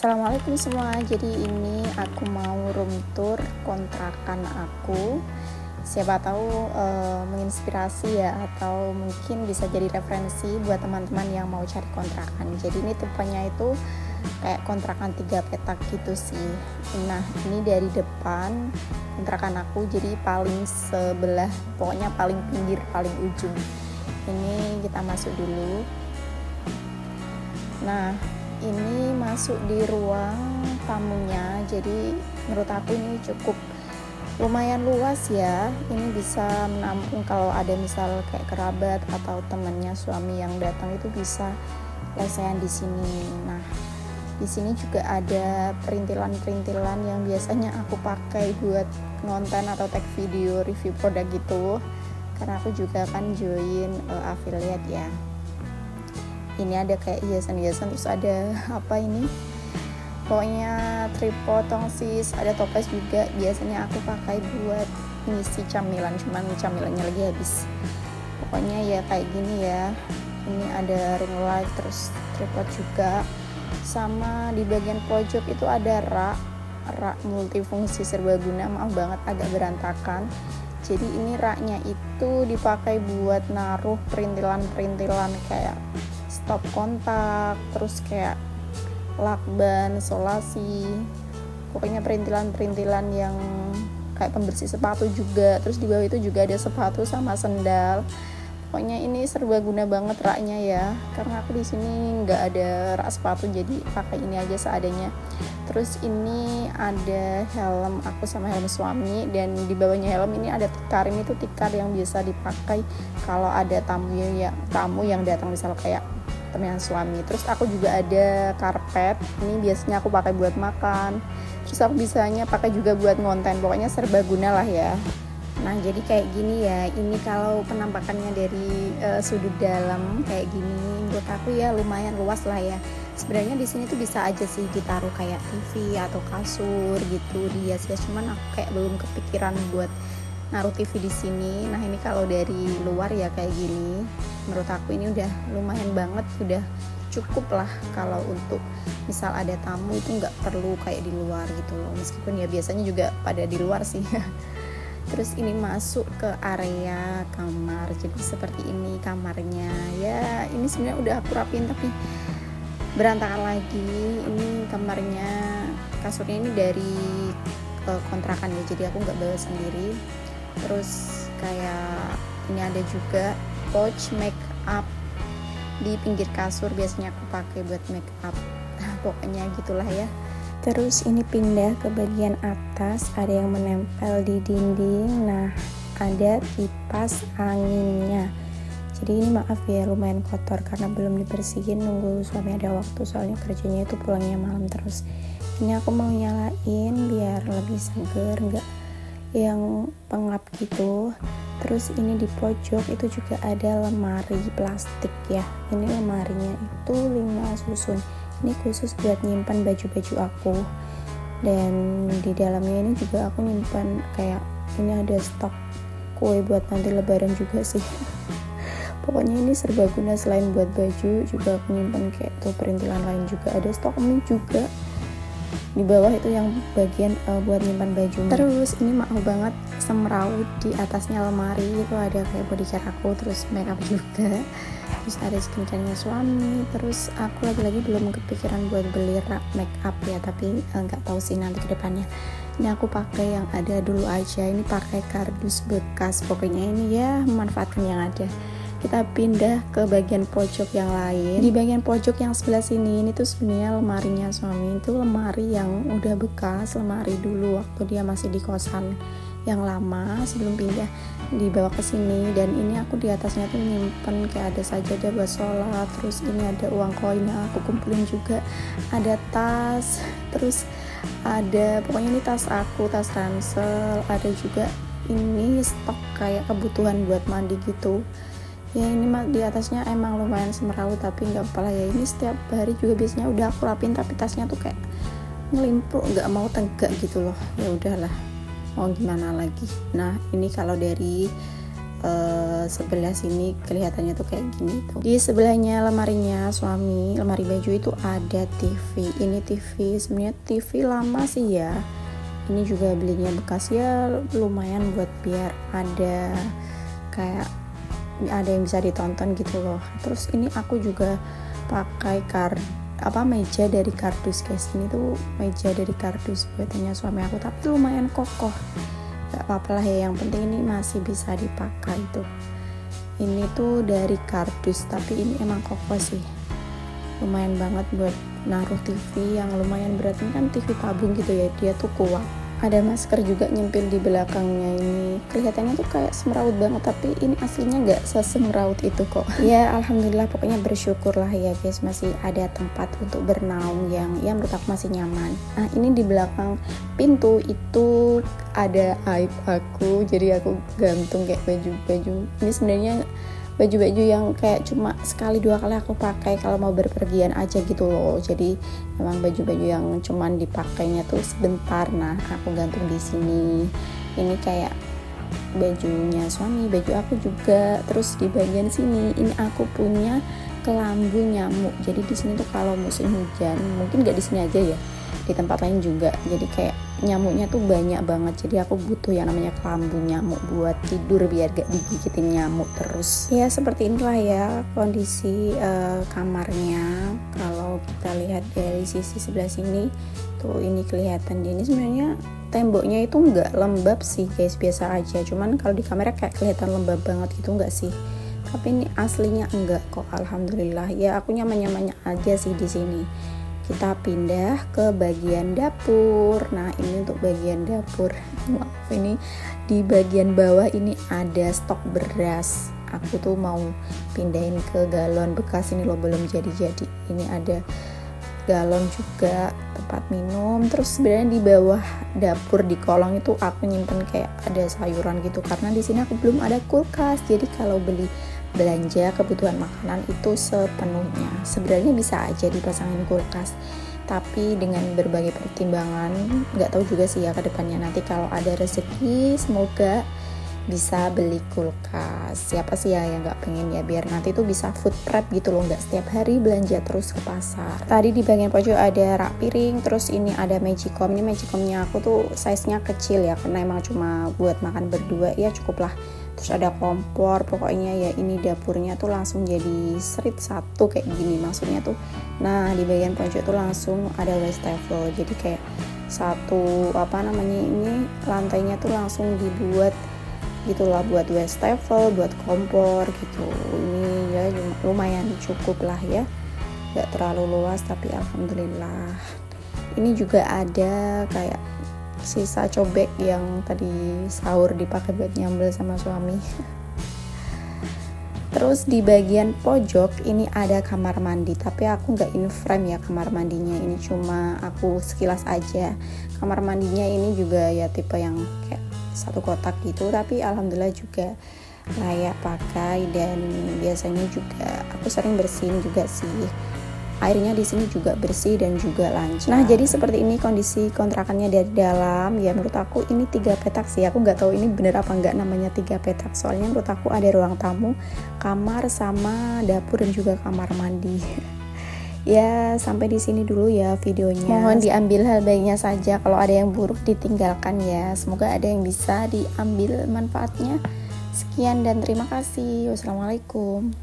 Assalamualaikum semua. Jadi ini aku mau room tour kontrakan aku. Siapa tahu menginspirasi ya, atau mungkin bisa jadi referensi buat teman-teman yang mau cari kontrakan. Jadi ini tipenya itu kayak kontrakan 3 petak gitu sih. Nah, ini dari depan kontrakan aku, jadi paling sebelah, pokoknya paling pinggir, paling ujung. Ini kita masuk dulu. Nah, ini masuk di ruang tamunya, jadi menurut aku ini cukup lumayan luas ya. Ini bisa menampung kalau ada misal kayak kerabat atau temannya suami yang datang, itu bisa lesehan di sini. Nah, di sini juga ada perintilan-perintilan yang biasanya aku pakai buat ngonten atau tag video review produk gitu, karena aku juga kan join affiliate ya. Ini ada kayak hiasan-hiasan, terus ada apa ini, pokoknya tripod, tongsis, ada toples juga. Biasanya aku pakai buat ngisi camilan, cuman camilannya lagi habis. Pokoknya ya kayak gini ya. Ini ada ring light, terus tripod juga. Sama di bagian pojok itu ada rak multifungsi serbaguna. Maaf banget agak berantakan. Jadi ini raknya itu dipakai buat naruh perintilan-perintilan kayak stop kontak, terus kayak lakban, solasi, pokoknya perintilan-perintilan yang kayak pembersih sepatu juga. Terus di bawah itu juga ada sepatu sama sendal. Pokoknya ini serbaguna banget raknya ya, karena aku di sini nggak ada rak sepatu, jadi pakai ini aja seadanya. Terus ini ada helm aku sama helm suami, dan di bawahnya helm ini ada tikar. Ini tuh tikar yang biasa dipakai kalau ada tamu yang datang, misal kayak teman suami. Terus aku juga ada karpet, ini biasanya aku pakai buat makan. Terus aku bisanya pakai juga buat ngonten, pokoknya serbaguna lah ya. Nah, jadi kayak gini ya. Ini kalau penampakannya dari sudut dalam kayak gini, menurut aku ya lumayan luas lah ya. Sebenarnya di sini tuh bisa aja sih ditaruh kayak TV atau kasur gitu dihias-hias, cuman aku kayak belum kepikiran buat naruh TV di sini. Nah, ini kalau dari luar ya kayak gini. Menurut aku ini udah lumayan banget, udah cukup lah kalau untuk misal ada tamu itu nggak perlu kayak di luar gitu loh. Meskipun ya biasanya juga pada di luar sih. Terus ini masuk ke area kamar, jadi seperti ini kamarnya ya. Ini sebenarnya udah aku rapin tapi berantakan lagi. Ini kamarnya, kasurnya ini dari kontrakan ya, jadi aku nggak bawa sendiri. Terus kayak ini ada juga pouch make up di pinggir kasur, biasanya aku pakai buat make up. Pokoknya gitulah ya. Terus ini pindah ke bagian atas, ada yang menempel di dinding. Nah, ada kipas anginnya. Jadi ini maaf ya lumayan kotor karena belum dibersihin, nunggu suami ada waktu, soalnya kerjanya itu pulangnya malam terus. Ini aku mau nyalain biar lebih seger, enggak yang pengap gitu. Terus ini di pojok itu juga ada lemari plastik ya. Ini lemarinya itu 5 susun. Ini khusus buat nyimpan baju-baju aku. Dan di dalamnya ini juga aku nyimpan kayak ini ada stok kue buat nanti lebaran juga sih. Pokoknya ini serbaguna, selain buat baju juga aku nyimpan kayak tuh perintilan lain juga. Ada stok mie juga. Di bawah itu yang bagian buat nyimpan baju. Terus ini maaf banget semeraut di atasnya lemari itu ada kayak bodycare aku, terus makeup juga, terus ada skincare-nya suami. Terus aku lagi-lagi belum kepikiran buat beli rak makeup ya, tapi nggak tahu sih nanti ke depannya. Ini aku pakai yang ada dulu aja. Ini pakai kardus bekas, pokoknya ini ya memanfaatkan yang ada. Kita pindah ke bagian pojok yang lain. Di bagian pojok yang sebelah sini, ini tuh sebenarnya lemarinya suami. Itu lemari yang udah bekas, lemari dulu waktu dia masih di kosan yang lama sebelum pindah dibawa ke sini. Dan ini aku di atasnya tuh nyimpen kayak ada sajadah buat sholat. Terus ini ada uang koin yang aku kumpulin juga. Ada tas, terus ada pokoknya ini tas aku, tas ransel. Ada juga ini stok kayak kebutuhan buat mandi gitu. Ya ini di atasnya emang lumayan semeraut, tapi nggak apa-apa lah ya. Ini setiap hari juga biasanya udah aku rapin, tapi tasnya tuh kayak ngelimpuk, nggak mau tegak gitu loh. Ya udahlah, mau gimana lagi. Nah, ini kalau dari sebelah sini kelihatannya tuh kayak gini tuh. Di sebelahnya lemarinya suami, lemari baju itu ada TV. Ini TV sebenarnya TV lama sih ya. Ini juga belinya bekas ya, lumayan buat biar ada kayak ada yang bisa ditonton gitu loh. Terus ini aku juga pakai meja dari kardus guys. Ini tuh meja dari kardus buatannya suami aku, tapi lumayan kokoh. Gak apa-apa lah ya, yang penting ini masih bisa dipakai tuh. Ini tuh dari kardus, tapi ini emang kokoh sih. Lumayan banget buat naruh TV yang lumayan berat. Ini kan TV tabung gitu ya, dia tuh kuat. Ada masker juga nyempil di belakangnya. Ini kelihatannya tuh kayak semeraut banget, tapi ini aslinya nggak sesemeraut itu kok. Ya alhamdulillah, pokoknya bersyukur lah ya guys, masih ada tempat untuk bernaung yang ya menurut aku masih nyaman. Nah ini di belakang pintu itu ada aib aku, jadi aku gantung kayak baju-baju. Ini sebenarnya baju-baju yang kayak cuma sekali dua kali aku pakai kalau mau berpergian aja gitu loh. Jadi memang baju-baju yang cuman dipakainya tuh sebentar. Nah aku gantung di sini. Ini kayak bajunya suami, baju aku juga. Terus di bagian sini ini aku punya kelambu nyamuk. Jadi di sini tuh kalau musim hujan, mungkin nggak di sini aja ya, di tempat lain juga, jadi kayak nyamuknya tuh banyak banget. Jadi aku butuh yang namanya kelambu nyamuk buat tidur biar gak digigitin nyamuk terus. Ya seperti inilah ya kondisi kamarnya. Kalau kita lihat dari sisi sebelah sini tuh, ini kelihatan. Ini sebenarnya temboknya itu nggak lembab sih guys, biasa aja. Cuman kalau di kamera kayak kelihatan lembab banget gitu, nggak sih? Tapi ini aslinya enggak kok, alhamdulillah. Ya aku nyaman-nyamannya aja sih di sini. Kita pindah ke bagian dapur. Nah ini untuk bagian dapur. Maaf, ini di bagian bawah ini ada stok beras. Aku tuh mau pindahin ke galon bekas ini loh, belum jadi-jadi. Ini ada galon juga, tempat minum. Terus sebenarnya di bawah dapur di kolong itu aku nyimpen kayak ada sayuran gitu, karena di sini aku belum ada kulkas. Jadi kalau beli belanja kebutuhan makanan itu sepenuhnya sebenarnya bisa aja dipasangin kulkas, tapi dengan berbagai pertimbangan, nggak tahu juga sih ya ke depannya. Nanti kalau ada rezeki semoga bisa beli kulkas. Siapa sih ya yang nggak pengen ya, biar nanti tuh bisa food prep gitu loh, nggak setiap hari belanja terus ke pasar. Tadi di bagian pojok ada rak piring, terus ini ada magicom. Ini magicomnya aku tuh size nya kecil ya, karena emang cuma buat makan berdua ya, cukup lah. Terus ada kompor, pokoknya ya ini dapurnya tuh langsung jadi serit satu kayak gini maksudnya tuh. Nah di bagian pojok tuh langsung ada wastafel, jadi kayak satu ini lantainya tuh langsung dibuat gitulah buat wastafel, buat kompor gitu. Ini ya lumayan cukup lah ya, nggak terlalu luas tapi alhamdulillah. Ini juga ada kayak sisa cobek yang tadi sahur dipakai buat nyambel sama suami. Terus di bagian pojok ini ada kamar mandi, tapi aku nggak in frame ya kamar mandinya. Ini cuma aku sekilas aja. Kamar mandinya ini juga ya tipe yang kayak satu kotak gitu, tapi alhamdulillah juga layak pakai, dan biasanya juga aku sering bersihin juga sih. Airnya di sini juga bersih dan juga lancar. Nah jadi seperti ini kondisi kontrakannya dari dalam. Ya menurut aku ini 3 petak sih. Aku nggak tahu ini bener apa nggak namanya 3 petak. Soalnya menurut aku ada ruang tamu, kamar sama dapur dan juga kamar mandi. Ya sampai di sini dulu ya videonya. Mohon diambil hal baiknya saja. Kalau ada yang buruk ditinggalkan ya. Semoga ada yang bisa diambil manfaatnya. Sekian dan terima kasih. Wassalamualaikum.